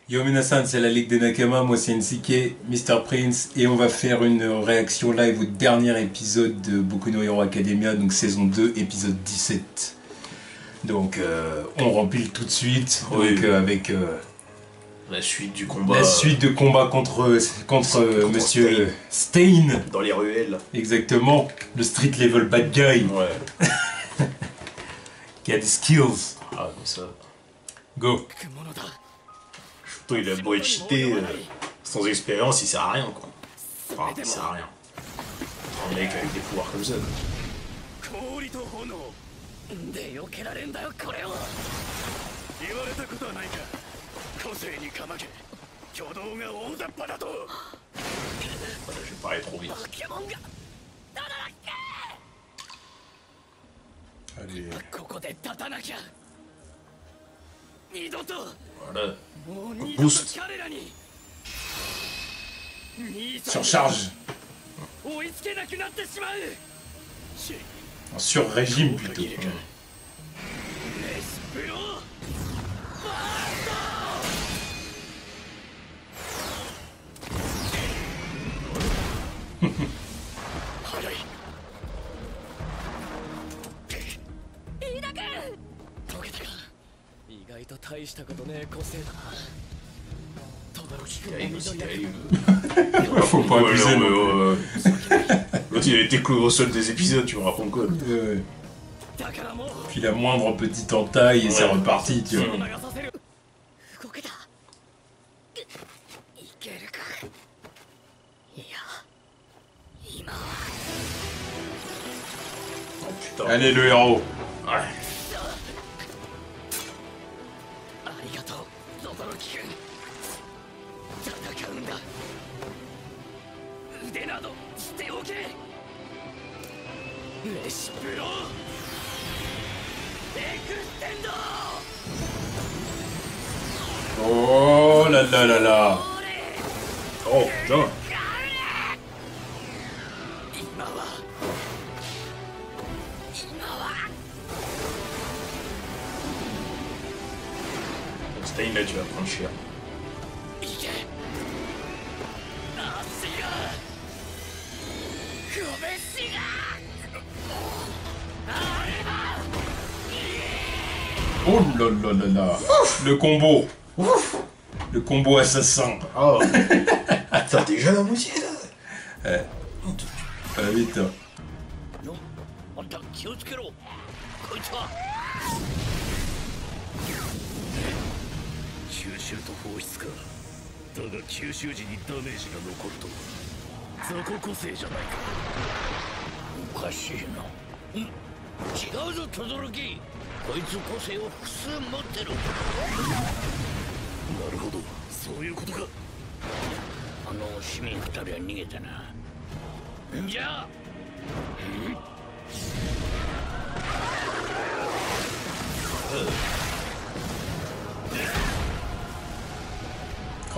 Yo Minasan, c'est la Ligue des Nakama, moi c'est NCK, Mr. Prince, et on va faire une réaction live au dernier épisode de Boku no Hero Academia, donc saison 2, épisode 17. Donc on rempile tout de suite, oui. donc, avec la suite du combat. La suite de combat contre Monsieur Stein. Dans les ruelles. Exactement, le street level bad guy. Ouais. Qui a des skills. Ah, comme ça. Go. Surtout, il a beau être cheaté, sans expérience, il sert à rien, quoi. Enfin, il sert à rien. Un mec avec des pouvoirs comme ça. Voilà, je vais parler trop vite. Allez. Voilà. Boost. Surcharge. En sur-régime plutôt. Faut pas abuser. L'autre il a été cloué au sol des épisodes, tu me racontes quoi? Puis la moindre petite entaille et c'est reparti, tu vois. Oh putain. Allez le héros. Ouais. Oh là là là là. Oh putain. Stein là tu vas prendre cher. Oh là là là là. Le combo. Le combo assassin. Oh. T'as déjà la moitié là. Pas vite. Hein.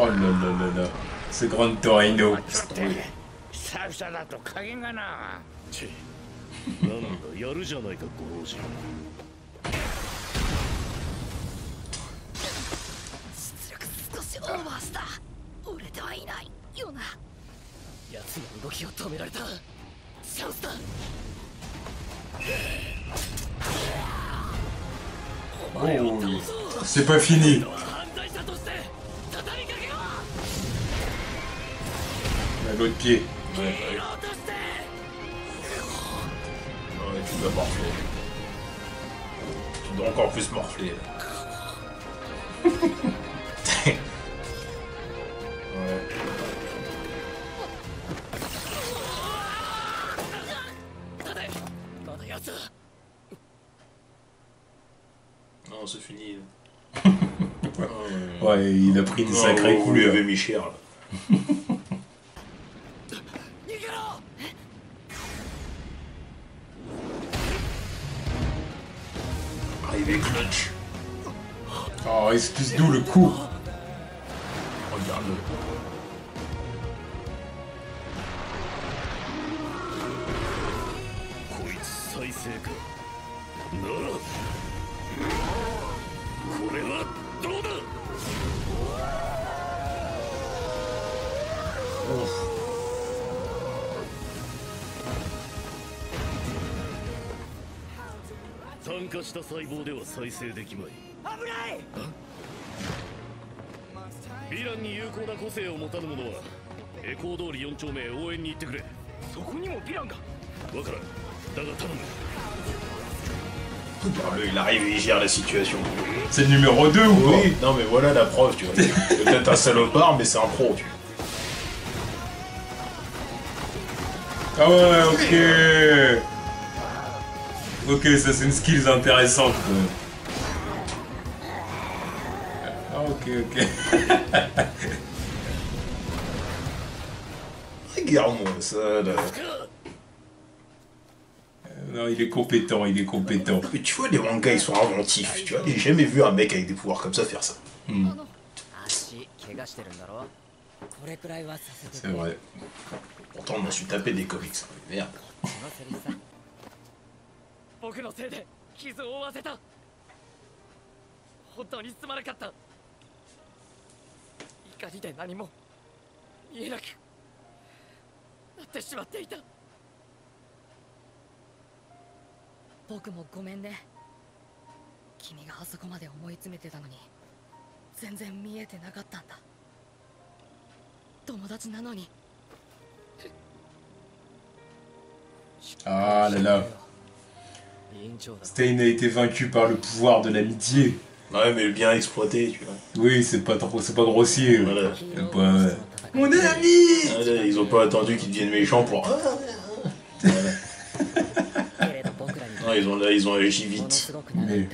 Oh là là là là. Ce grand Torino. Oh, c'est pas fini. L'autre pied. Ouais, ouais. Ouais, tu dois morfler. Tu dois encore plus morfler là. Ouais. Non, c'est fini. Ouais, il a pris des sacrés coups. Vous lui avez mis cher là. Arrivé clutch. Oh, excuse-nous le coup. Regarde-le. 酸化した細胞では再生できまい。危ない。ヴィランに有効な個性を持たぬ者はエコー通り4丁目へ応援に行ってくれ。そこにもヴィランが。わからん。だが頼む。Il arrive et il gère la situation. C'est le numéro 2 ou quoi? Oui, non mais voilà la preuve, tu vois. C'est peut-être un salopard, mais c'est un pro, tu vois. Ah ouais, ok. Ok, ça c'est une skills intéressante. Ah ok, ok. Regarde-moi ça, là. Non, il est compétent, il est compétent. Mais tu vois, les mangas, ils sont inventifs, tu vois. J'ai jamais vu un mec avec des pouvoirs comme ça faire ça. C'est vrai. Pourtant, on m'en suis tapé des comics. Merde. 僕のせいで傷を負わせた。本当にすまなかった。怒りで何も言えなくなってしまっていた。僕もごめんね。君があそこまで思い詰めてたのに全然見えてなかったんだ。友達なのに。Ah là là. Stein a été vaincu par le pouvoir de l'amitié. Ouais, mais bien exploité, tu vois. Oui, c'est pas grossier. Voilà. Pas... Mon ami. Voilà, ils ont pas attendu qu'ils deviennent méchants pour... Voilà. Non, ils ont agi vite. Mais...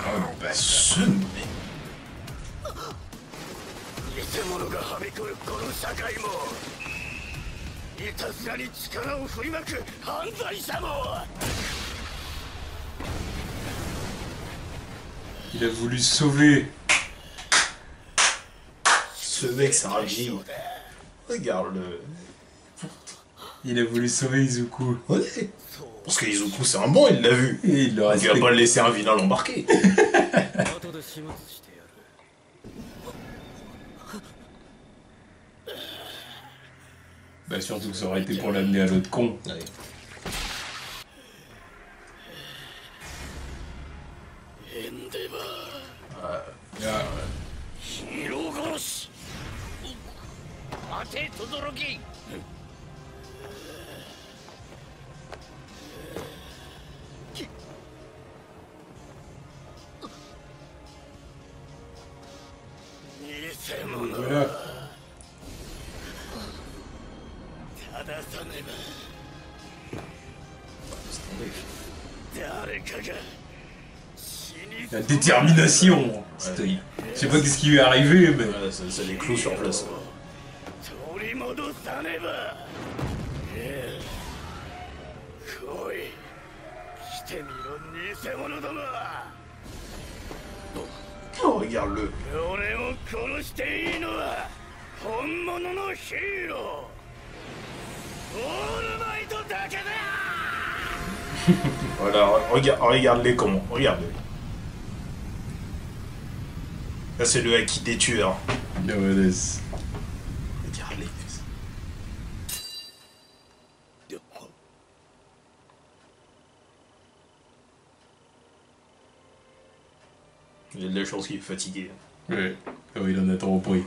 Oh, bah, ce mec. Il a voulu sauver. Ce mec, c'est un J. Regarde-le. Il a voulu sauver Izuku. Ouais. Parce que Izuku, c'est un bon, il l'a vu. Et il le Il respecte. va pas le laisser un vilain l'embarquer. Bah surtout que ça aurait été pour l'amener à l'autre con. Ouais. Voilà. La détermination. Ouais. Je sais pas qu'est-ce qui lui est arrivé, mais... Ouais, ça les clous sur place. Oh, regarde-le. Voilà, regarde-les comment. Regarde-les. Là, c'est le acquis des tueurs. Regarde-les. Regarde-les. Il y a de la chance qu'il est fatigué. Ouais. Oh, il en a trop pris.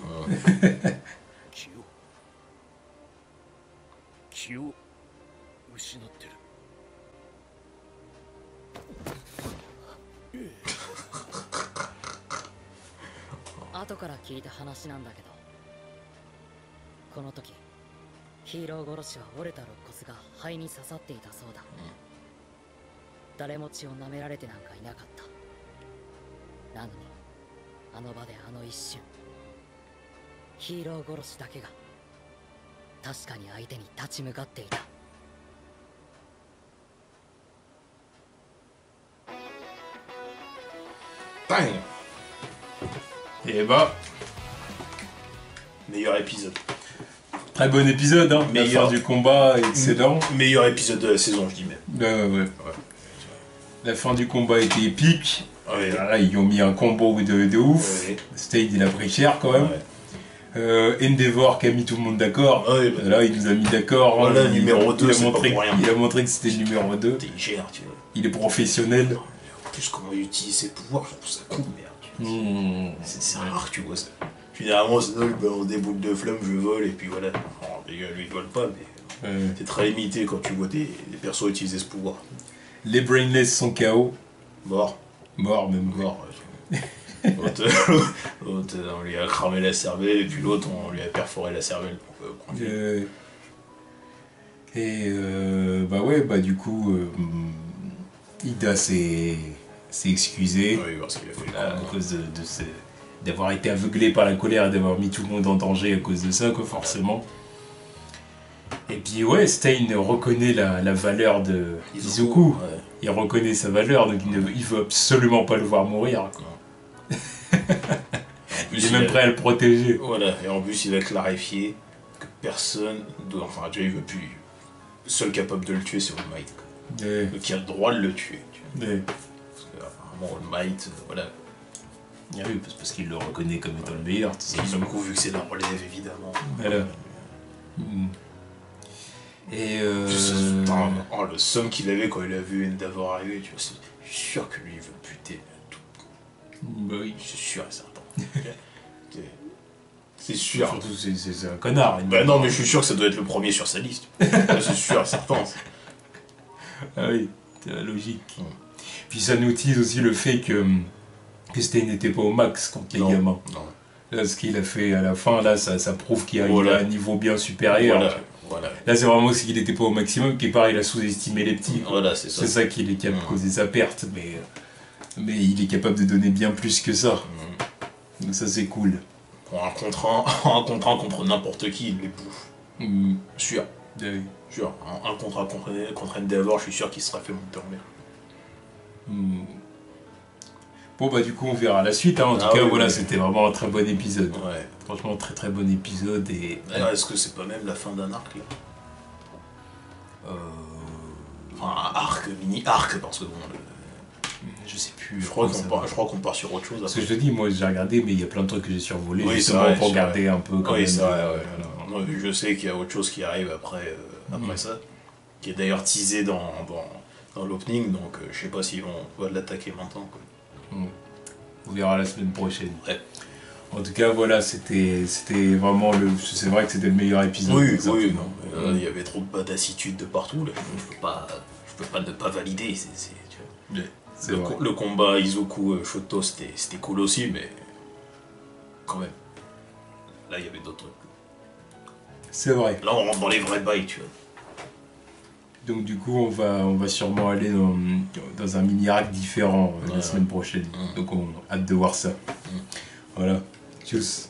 Et bah, meilleur épisode. très bon épisode, hein. La Meilleur. fin du combat, excellent. Meilleur épisode de la saison, je dis même. Ouais. La fin du combat était épique. Ouais. Là, ils ont mis un combo de ouf. Ouais. Stade, il a pris cher quand même. Ouais. Endeavor qui a mis tout le monde d'accord. Ouais, bah, Là, il nous a mis d'accord. Voilà, Il- numéro 2, il a c'est montré, pas pour rien. il a montré que c'était le numéro 2. il gère, tu vois. Il est professionnel. En plus, comment il utilise ses pouvoirs, je trouve ça cool, merde. Tu vois. Mmh. C'est rare que tu vois ça. Généralement, c'est il balance des boules de flamme, je vole, et puis voilà. Alors, les gars, lui, il vole pas, mais c'est très limité quand tu vois des persos utiliser ce pouvoir. Les Brainless sont KO. Mort. Mort, même Mort. L'autre, on lui a cramé la cervelle, et puis l'autre, on lui a perforé la cervelle. Bah ouais, bah du coup, Ida s'est excusé Oui, parce qu'il a fait à cause d'avoir été aveuglé par la colère et d'avoir mis tout le monde en danger à cause de ça, quoi, forcément. Et puis ouais, Stein reconnaît la valeur de Izuku. Ouais. Il reconnaît sa valeur, donc il veut absolument pas le voir mourir, quoi. Il est même prêt à le protéger. Voilà, et en plus, il a clarifié que personne, enfin, déjà, il veut plus. Le seul capable de le tuer, c'est All Might. Ouais. Donc, il a le droit de le tuer. Tu vois. Ouais. Parce que, apparemment, All Might, voilà. Ah oui, parce qu'il le reconnaît comme étant le meilleur, tout Et simplement. Izuku, vu que c'est la relève, évidemment. Voilà. Mm. Et Putain, le somme qu'il avait quand il a vu Endeavor arriver, tu vois, je suis sûr que lui, il veut buter tout. bah oui. Je suis sûr et certain. C'est sûr. Surtout, c'est un connard. Bah non, mais je suis sûr que ça doit être le premier sur sa liste. C'est sûr et certain. Ah oui, c'est la logique. Mm. Puis ça nous tease aussi le fait que Stein n'était pas au max contre les Non, gamins. non. Là, ce qu'il a fait à la fin, là, ça prouve qu'il a, Voilà. il a un niveau bien supérieur. Voilà. Là, c'est vraiment ce qu'il n'était pas au maximum, qui part, il a sous-estimé les petits. Quoi. Voilà, c'est ça. C'est ça qui est capable de causer sa perte, mais il est capable de donner bien plus que ça. Donc ça, c'est cool. Pour un contre un, contre n'importe qui, il les bouffe. Mm. Sûr. Ouais. Sûr. Un contre un contre Endeavor, je suis sûr qu'il sera fait monter en mer. Mm. Bon, bah du coup, on verra la suite. Hein. En tout cas, oui, voilà, oui. c'était vraiment un très bon épisode. Ouais. Franchement, très très bon épisode. Et D'ailleurs, est-ce que c'est pas même la fin d'un arc là Enfin, un arc, mini-arc, parce que bon. je sais plus. Je crois qu'on part sur autre chose. Parce que je te dis, moi j'ai regardé, mais il y a plein de trucs que j'ai survolés Oui, justement c'est vrai, pour c'est regarder un peu quand Oui, même. c'est vrai, ouais. Voilà. Non, je sais qu'il y a autre chose qui arrive après ça, qui est d'ailleurs teasé dans l'opening, donc je sais pas s'ils vont l'attaquer maintenant. Quoi. On verra la semaine prochaine. Ouais. En tout cas, voilà, c'était vraiment le. C'est vrai que c'était le meilleur épisode. Oui, certainement. non. Il y avait trop de badassitude de partout, là. Je peux pas ne pas valider. Tu vois. C'est vrai. Le combat Izuku-Shoto, c'était cool aussi, mais quand même. Là, il y avait d'autres trucs. C'est vrai. Là, on rentre dans les vrais bails, tu vois. Donc du coup, on va sûrement aller dans un mini-arc différent la semaine prochaine. Donc on a hâte de voir ça. Voilà. Tchuss.